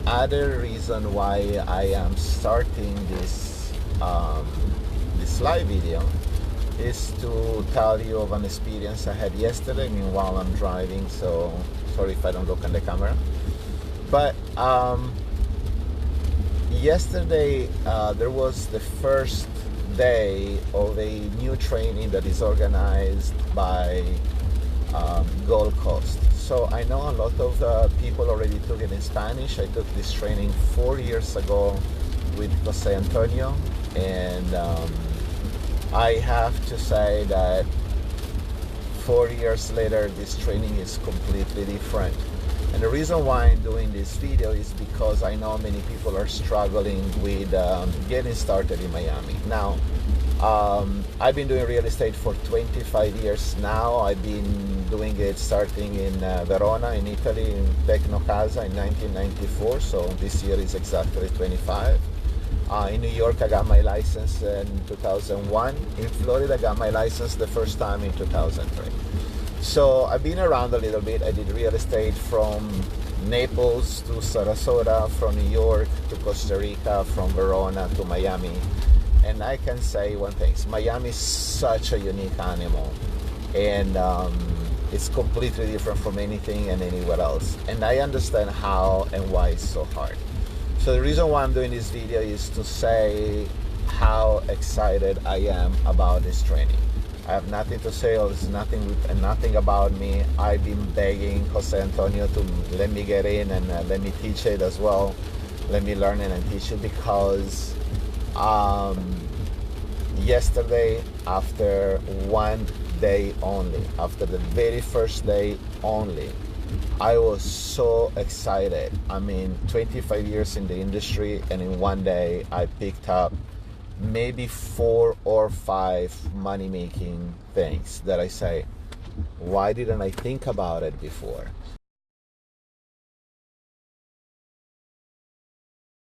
other reason why I am starting this live video is to tell you of an experience I had yesterday. Meanwhile, I'm driving, so sorry if I don't look on the camera. But yesterday there was the first day of a new training that is organized by Gold Coast. So I know a lot of people already took it in Spanish. I took this training 4 years ago with Jose Antonio, and I have to say that 4 years later this training is completely different. And the reason why I'm doing this video is because I know many people are struggling with getting started in Miami. Now, I've been doing real estate for 25 years now. I've been doing it starting in Verona in Italy, in Tecnocasa in 1994, so this year is exactly 25. In New York I got my license in 2001. In Florida I got my license the first time in 2003. So I've been around a little bit. I did real estate from Naples to Sarasota, from New York to Costa Rica, from Verona to Miami. And I can say one thing, Miami is such a unique animal, and it's completely different from anything and anywhere else. And I understand how and why it's so hard. So the reason why I'm doing this video is to say how excited I am about this training. I have nothing to say, or there's nothing about me. I've been begging Jose Antonio to let me get in and let me teach it as well. Let me learn it and teach it, because yesterday, after one day only, after the very first day only, I was so excited. I mean, 25 years in the industry, and in one day I picked up maybe 4 or 5 money-making things that I say, why didn't I think about it before?